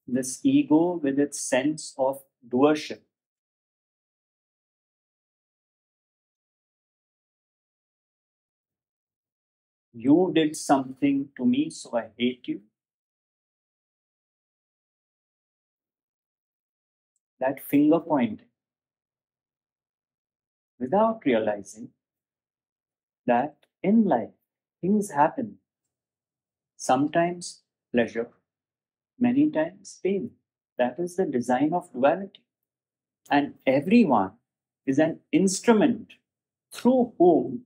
this ego with its sense of doership. You did something to me, so I hate you. That finger pointing, without realizing that in life things happen. Sometimes pleasure, many times pain. That is the design of duality. And everyone is an instrument through whom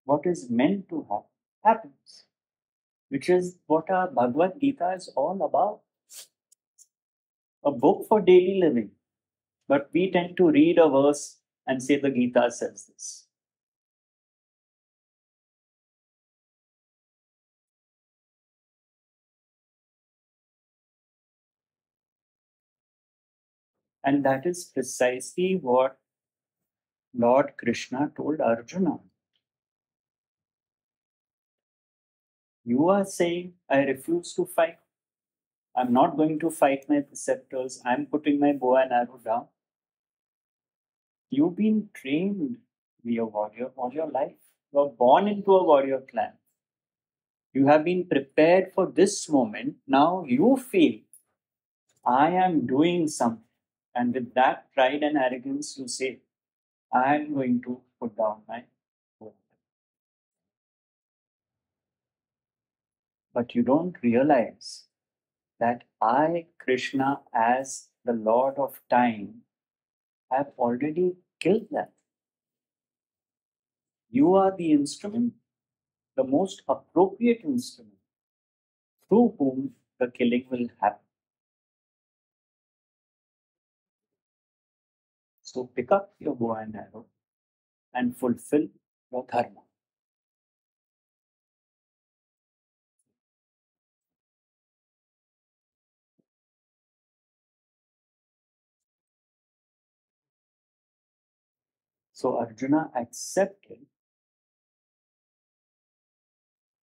what is meant to happen happens, which is what our Bhagavad Gita is all about. A book for daily living. But we tend to read a verse and say the Gita says this. And that is precisely what Lord Krishna told Arjuna. You are saying, I refuse to fight. I'm not going to fight my preceptors. I'm putting my bow and arrow down. You've been trained to be a warrior all your life. You're born into a warrior clan. You have been prepared for this moment. Now you feel, I am doing something. And with that pride and arrogance, you say, I'm going to put down my bow. But you don't realize that I, Krishna, as the Lord of time, have already killed that. You are the instrument, the most appropriate instrument through whom the killing will happen. So pick up your bow and arrow and fulfill your dharma. So Arjuna accepted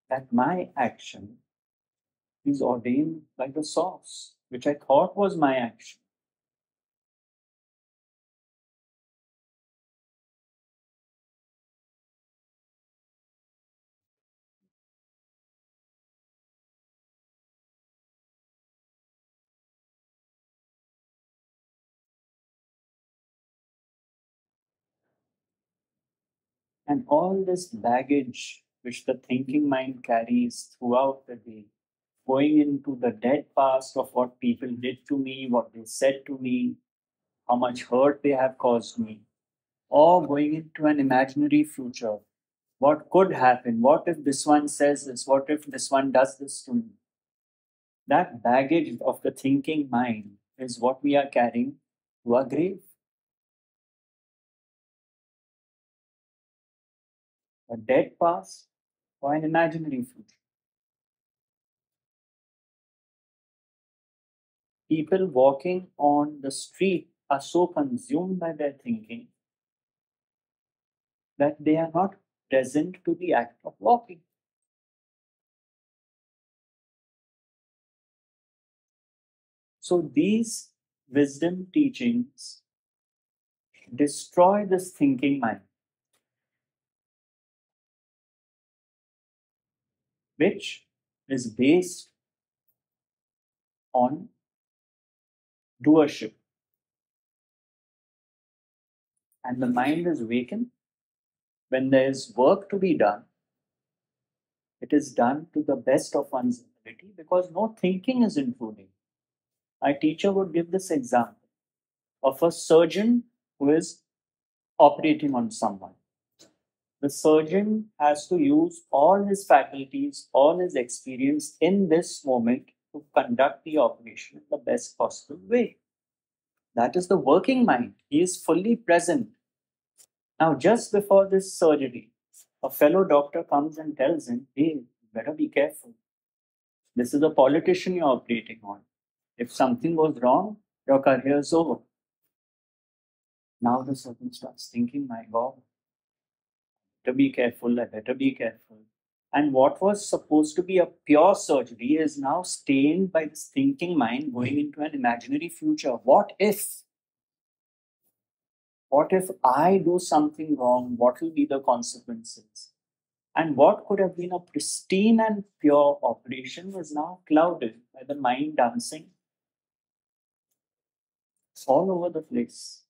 that my action is ordained by the source, which I thought was my action. And all this baggage which the thinking mind carries throughout the day, going into the dead past of what people did to me, what they said to me, how much hurt they have caused me, or going into an imaginary future. What could happen? What if this one says this? What if this one does this to me? That baggage of the thinking mind is what we are carrying to our grave. A dead past or an imaginary future. People walking on the street are so consumed by their thinking that they are not present to the act of walking. So these wisdom teachings destroy this thinking mind, which is based on doership. And the mind is wakened when there is work to be done. It is done to the best of one's ability because no thinking is intruding. My teacher would give this example of a surgeon who is operating on someone. The surgeon has to use all his faculties, all his experience in this moment to conduct the operation in the best possible way. That is the working mind. He is fully present. Now, just before this surgery, a fellow doctor comes and tells him, hey, better be careful. This is a politician you're operating on. If something goes wrong, your career is over. Now the surgeon starts thinking, my God, better be careful, I better be careful. And what was supposed to be a pure surgery is now stained by this thinking mind going into an imaginary future. What if? What if I do something wrong? What will be the consequences? And what could have been a pristine and pure operation is now clouded by the mind dancing all over the place.